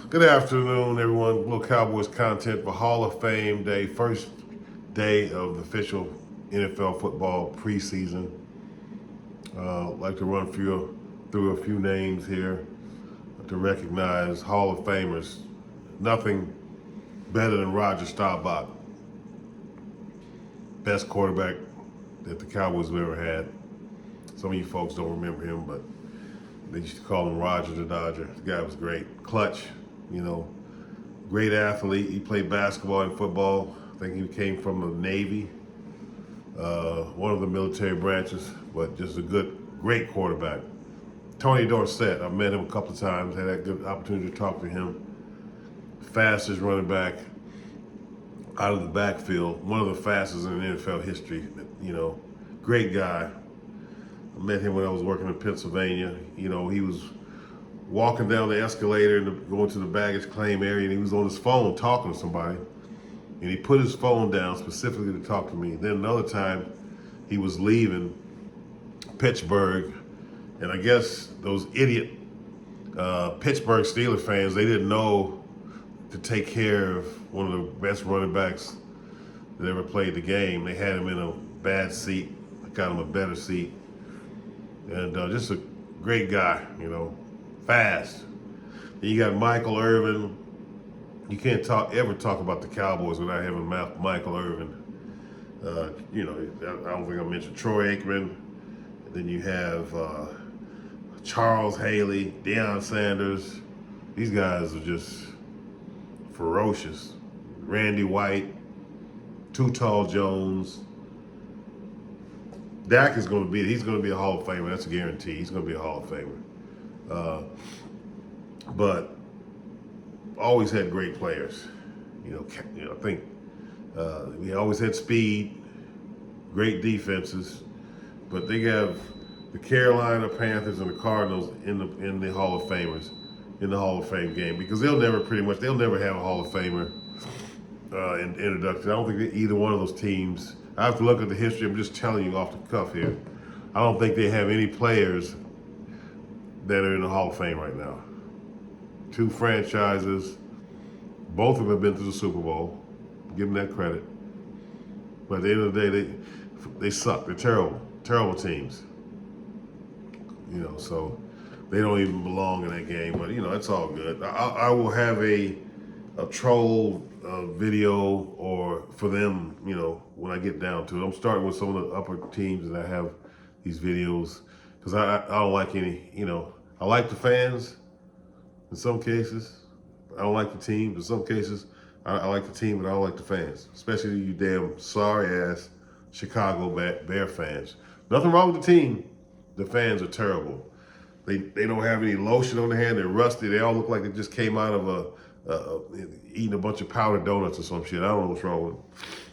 Good afternoon, everyone. Little Cowboys content for Hall of Fame Day, first day of the official NFL football preseason. I'd like to run through a few names here to recognize Hall of Famers. Nothing better than Roger Staubach, best quarterback that the Cowboys have ever had. Some of you folks don't remember him, but they used to call him Roger the Dodger. The guy was great. Clutch, great athlete. He played basketball and football. I think he came from the Navy, one of the military branches, but just a great quarterback. Tony Dorsett, I've met him a couple of times, had that good opportunity to talk to him. Fastest running back out of the backfield, one of the fastest in NFL history, great guy. I met him when I was working in Pennsylvania. He was walking down the escalator and going to the baggage claim area, and he was on his phone talking to somebody. And he put his phone down specifically to talk to me. Then another time, he was leaving Pittsburgh, and I guess those idiot Pittsburgh Steelers fans, they didn't know to take care of one of the best running backs that ever played the game. They had him in a bad seat. I got him a better seat. And just a great guy, fast. And you got Michael Irvin. You can't ever talk about the Cowboys without having Michael Irvin. I don't think I mentioned Troy Aikman. And then you have Charles Haley, Deion Sanders. These guys are just ferocious. Randy White, Too Tall Jones. Dak he's going to be a Hall of Famer. That's a guarantee. He's going to be a Hall of Famer. But always had great players. I think we always had speed, great defenses. But they have the Carolina Panthers and the Cardinals in the Hall of Famers, in the Hall of Fame game, because they'll never have a Hall of Famer introduction. I don't think that either one of those teams. I have to look at the history. I'm just telling you off the cuff here. I don't think they have any players that are in the Hall of Fame right now. Two franchises, both of them have been to the Super Bowl. Give them that credit. But at the end of the day, they suck. They're terrible teams. So they don't even belong in that game. But it's all good. I will have a troll video or for them, when I get down to it. I'm starting with some of the upper teams that I have these videos because I don't like any, I like the fans in some cases. I don't like the team. In some cases, I like the team, but I don't like the fans, especially you damn sorry-ass Chicago Bear fans. Nothing wrong with the team. The fans are terrible. They don't have any lotion on their hand. They're rusty. They all look like they just came out of eating a bunch of powdered donuts or some shit. I don't know what's wrong with them.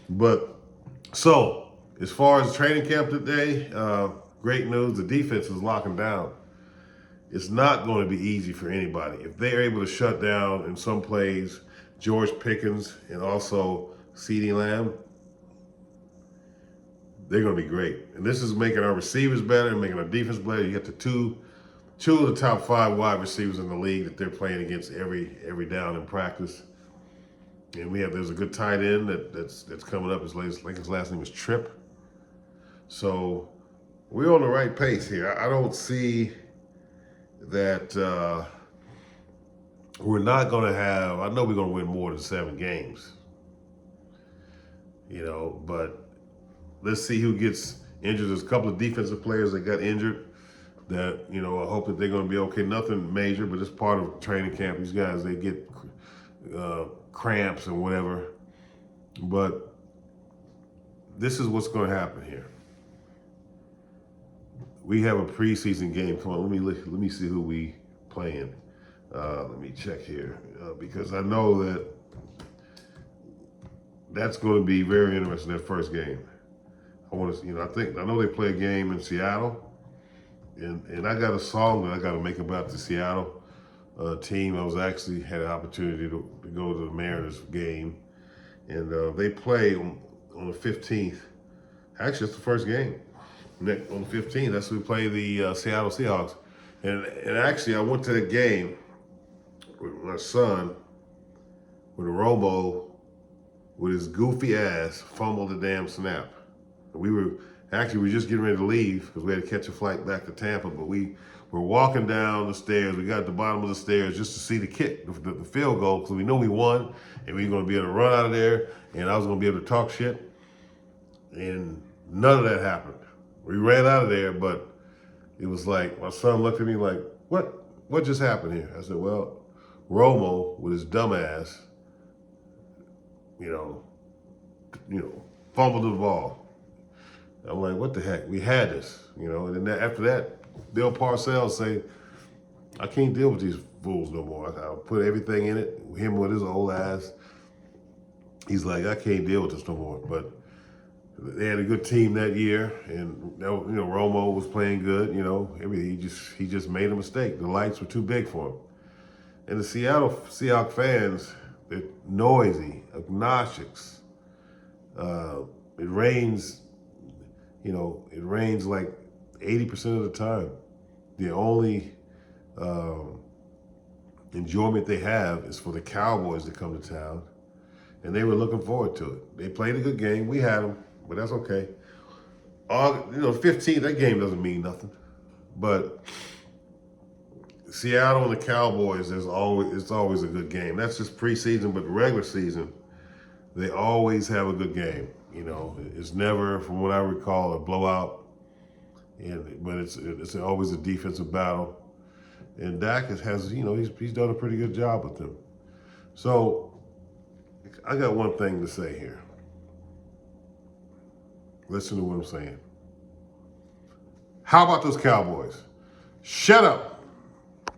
But so as far as training camp today, great news. The defense is locking down. It's not going to be easy for anybody. If they're able to shut down in some plays George Pickens and also CeeDee Lamb, they're going to be great. And this is making our receivers better and making our defense better. You got the two of the top 5 wide receivers in the league that they're playing against every down in practice. And there's a good tight end that's coming up. His last name is Tripp. So we're on the right pace here. I don't see that we're not going to have. I know we're going to win more than 7 games. But let's see who gets injured. There's a couple of defensive players that got injured. That I hope that they're going to be okay. Nothing major, but it's part of training camp. These guys, they get cramps and whatever. But this is what's going to happen here. We have a preseason game. Come on, let me see who we playing. Let me check here because I know that's going to be very interesting. That first game. I know they play a game in Seattle. And I got a song that I got to make about the Seattle team. I had an opportunity to go to the Mariners game, and they play on the 15th. Actually, it's the first game. On the 15th, that's when we play the Seattle Seahawks. And actually, I went to the game with my son, when Romo, with his goofy ass, fumbled the damn snap. We were just getting ready to leave because we had to catch a flight back to Tampa, but we were walking down the stairs. We got at the bottom of the stairs just to see the kick, the field goal, because we knew we won and we were going to be able to run out of there and I was going to be able to talk shit. And none of that happened. We ran out of there, but it was like, my son looked at me like, what just happened here? I said, well, Romo, with his dumb ass, you know, fumbled the ball. I'm like, what the heck? We had this, And then after that, Bill Parcells say, I can't deal with these fools no more. I'll put everything in it. Him with his old ass. He's like, I can't deal with this no more. But they had a good team that year, and Romo was playing good. He just made a mistake. The lights were too big for him. And the Seattle Seahawks fans, they're noisy, obnoxious. It rains. It rains like 80% of the time. The only enjoyment they have is for the Cowboys to come to town, and they were looking forward to it. They played a good game. We had them, but that's okay. 15th, that game doesn't mean nothing. But Seattle and the Cowboys, it's always a good game. That's just preseason, but regular season, they always have a good game. It's never, from what I recall, a blowout. But it's always a defensive battle. And Dak has he's done a pretty good job with them. So I got one thing to say here. Listen to what I'm saying. How about those Cowboys? Shut up.